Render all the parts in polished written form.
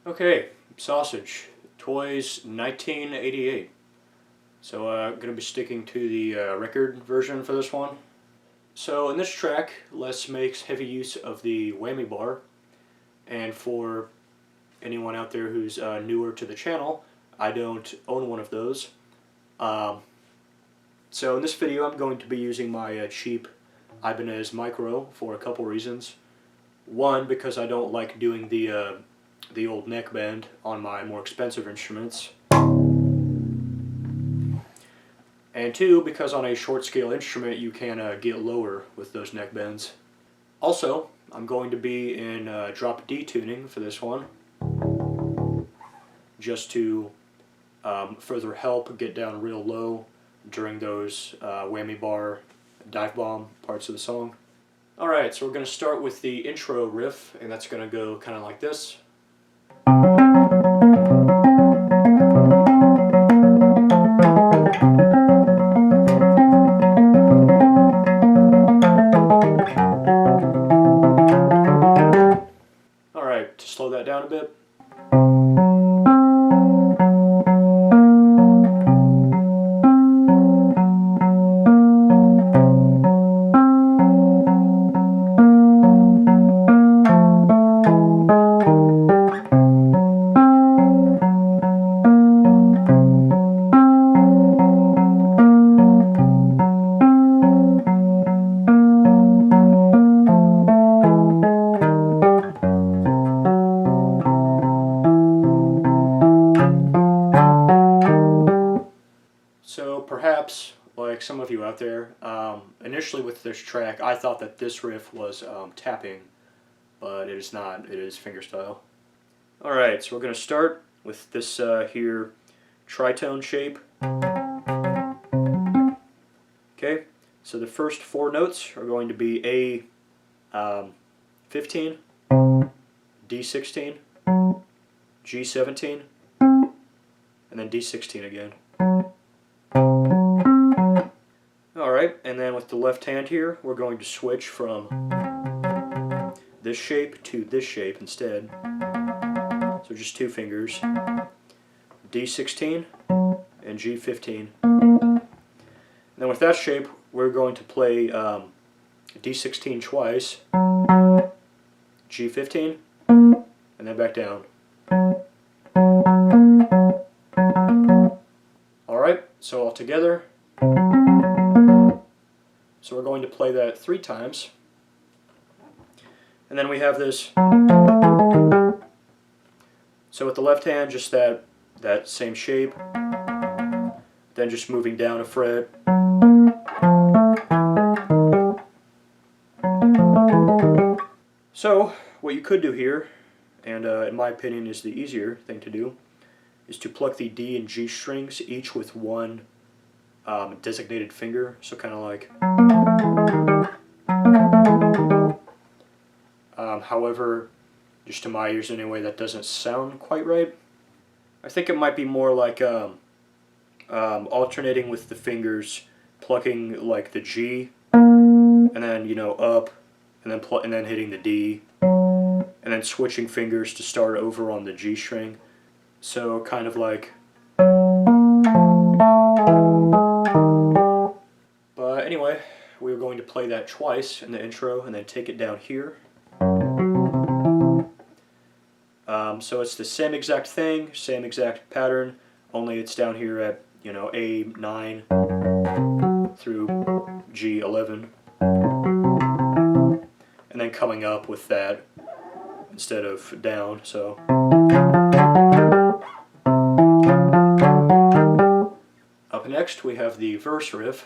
Okay, Sausage, Toyz 1988. So I'm going to be sticking to the record version for this one. So in this track, Les makes heavy use of the whammy bar, and for anyone out there who's newer to the channel, I don't own one of those. So in this video I'm going to be using my cheap Ibanez Mikro for a couple reasons. One, because I don't like doing the old neck bend on my more expensive instruments. And two, because on a short scale instrument you can get lower with those neck bends. Also, I'm going to be in drop D tuning for this one, just to further help get down real low during those whammy bar, dive bomb parts of the song. Alright, so we're going to start with the intro riff, and that's going to go kind of like this. Alright, to slow that down a bit. So perhaps, like some of you out there, initially with this track I thought that this riff was tapping, but it is not, it is fingerstyle. Alright, so we're going to start with this here tritone shape. Okay, so the first four notes are going to be A15, D16, G17, and then D16 again. Alright, and then with the left hand here, we're going to switch from this shape to this shape instead. So just two fingers, D16 and G15. And then with that shape, we're going to play D16 twice, G15, and then back down. Alright, so all together. So we're going to play that 3 times. And then we have this. So with the left hand, just that same shape. Then just moving down a fret. So what you could do here, and in my opinion is the easier thing to do, is to pluck the D and G strings each with one designated finger, so kind of like. However, just to my ears anyway, that doesn't sound quite right. I think it might be more like alternating with the fingers, plucking like the G, and then up, and then hitting the D, and then switching fingers to start over on the G string. So kind of like. But anyway, we're going to play that twice in the intro and then take it down here. So it's the same exact thing, same exact pattern, only it's down here at A9 through G11, and then coming up with that instead of down. So up next we have the verse riff.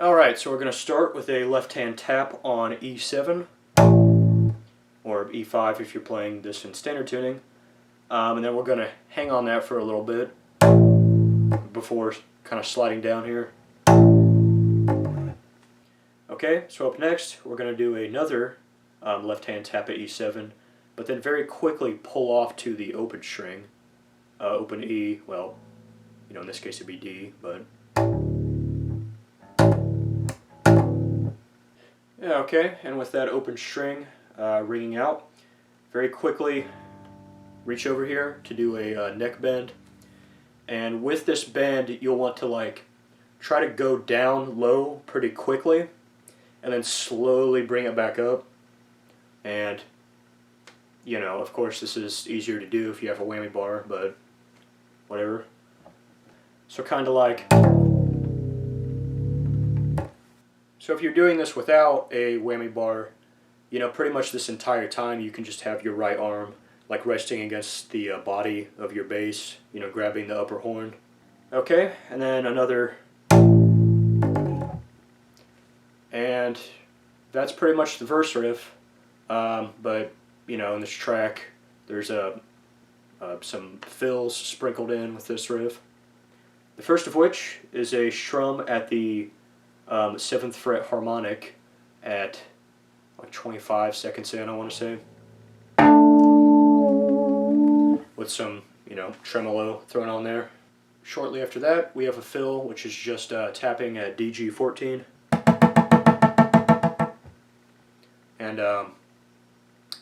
Alright, so we're going to start with a left-hand tap on E7, or E5 if you're playing this in standard tuning, and then we're going to hang on that for a little bit before kind of sliding down here. Okay, so up next we're going to do another left hand tap at E7, but then very quickly pull off to the open string, open E, well, you know, in this case it'd be D, but yeah, okay, and with that open string ringing out, very quickly reach over here to do a neck bend, and with this bend you'll want to like try to go down low pretty quickly and then slowly bring it back up. And you know, of course this is easier to do if you have a whammy bar, but whatever. So kind of like, so if you're doing this without a whammy bar, you know, pretty much this entire time you can just have your right arm like resting against the body of your bass, you know, grabbing the upper horn. Okay, and then another, and that's pretty much the verse riff. But you know, in this track there's some fills sprinkled in with this riff. The first of which is a strum at the 7th fret harmonic at like 25 seconds in, I want to say, with some, you know, tremolo thrown on there. Shortly after that we have a fill which is just tapping at DG14, and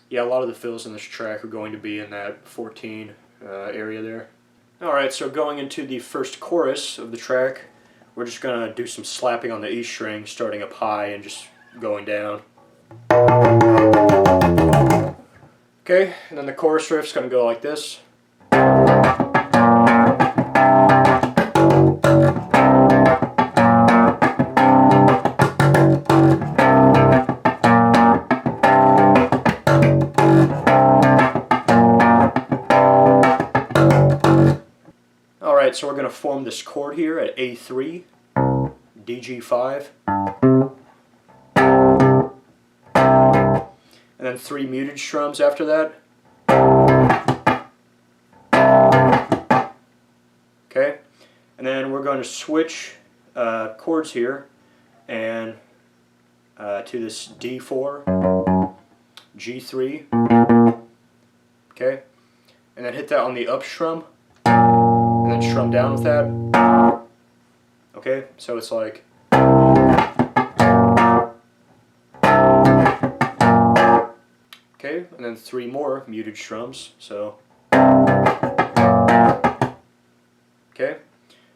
yeah, a lot of the fills in this track are going to be in that 14 area there. Alright, so going into the first chorus of the track, we're just going to do some slapping on the E string, starting up high and just going down. Okay, and then the chorus riff's going to go like this. So we're going to form this chord here at A3, DG5, and then 3 muted strums after that. Okay, and then we're going to switch chords here and to this D4, G3, okay, and then hit that on the up strum. And then strum down with that. Okay, so it's like, okay, and then 3 more muted strums. So, okay, and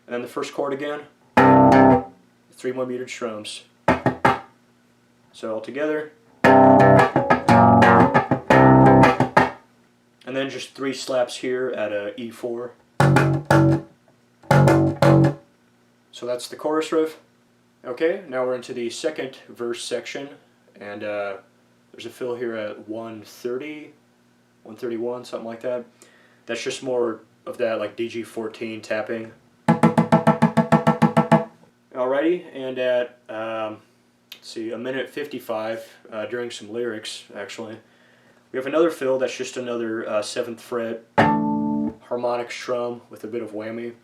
then the first chord again, 3 more muted strums. So all together, and then just 3 slaps here at a E4. So that's the chorus riff. Okay, now we're into the second verse section, and there's a fill here at 130, 131, something like that. That's just more of that like DG14 tapping. Alrighty, and at let's see, 1:55 during some lyrics actually, we have another fill that's just another 7th fret harmonic strum with a bit of whammy.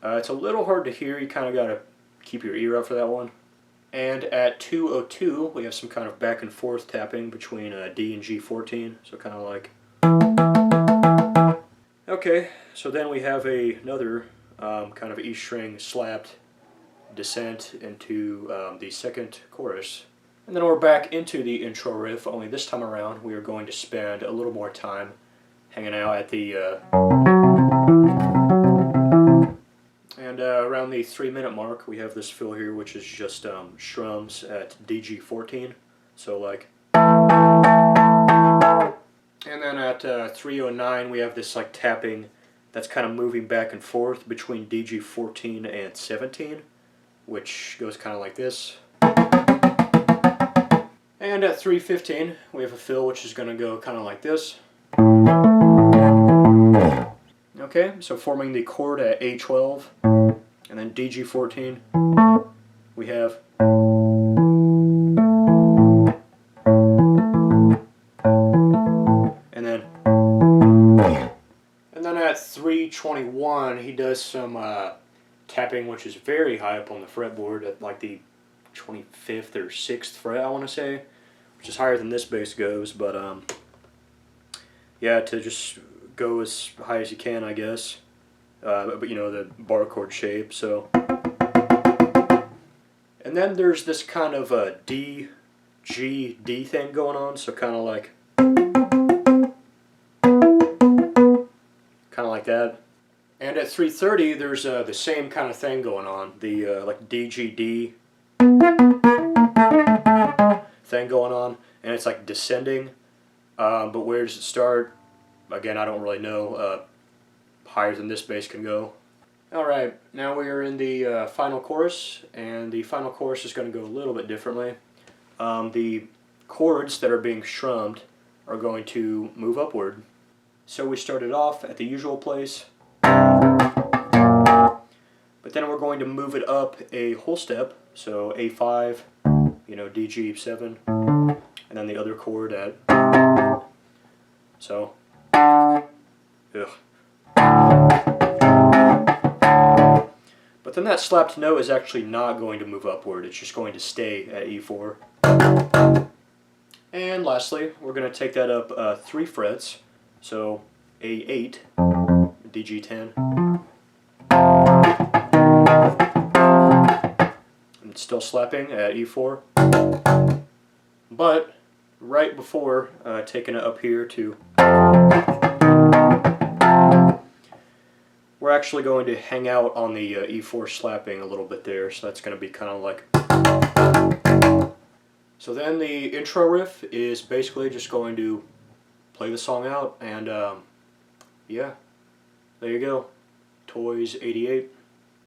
It's a little hard to hear, you kind of got to keep your ear out for that one. And at 2:02 we have some kind of back and forth tapping between D and G14, so kind of like. Okay, so then we have another kind of E string slapped descent into the second chorus. And then we're back into the intro riff, only this time around we are going to spend a little more time hanging out at the around the 3-minute mark we have this fill here which is just strums at DG14, so like, and then at 3:09 we have this like tapping that's kind of moving back and forth between DG14 and 17, which goes kind of like this. And at 3:15 we have a fill which is going to go kind of like this. Okay, so forming the chord at A12 and then DG14 we have, and then at 3:21 he does some tapping which is very high up on the fretboard at like the 25th or 6th fret, I want to say, which which is higher than this bass goes, but yeah, to just go as high as you can, I guess. But you know, the bar chord shape. So, and then there's this kind of a D, G, D thing going on. So kind of like that. And at 330, there's the same kind of thing going on. The like D, G, D thing going on, and it's like descending. But where does it start? Again, I don't really know. Higher than this bass can go. Alright, now we are in the final chorus, and the final chorus is going to go a little bit differently. The chords that are being strummed are going to move upward. So we started off at the usual place, but then we're going to move it up a whole step, so A5, you know, D, G, 7, and then the other chord at, so, ugh. But then that slapped note is actually not going to move upward, it's just going to stay at E4. And lastly, we're going to take that up 3 frets, so A8, DG10. And still slapping at E4. But right before taking it up here to, we're actually going to hang out on the E4 slapping a little bit there, so that's going to be kind of like. So then the intro riff is basically just going to play the song out, and yeah, there you go, Toyz 88.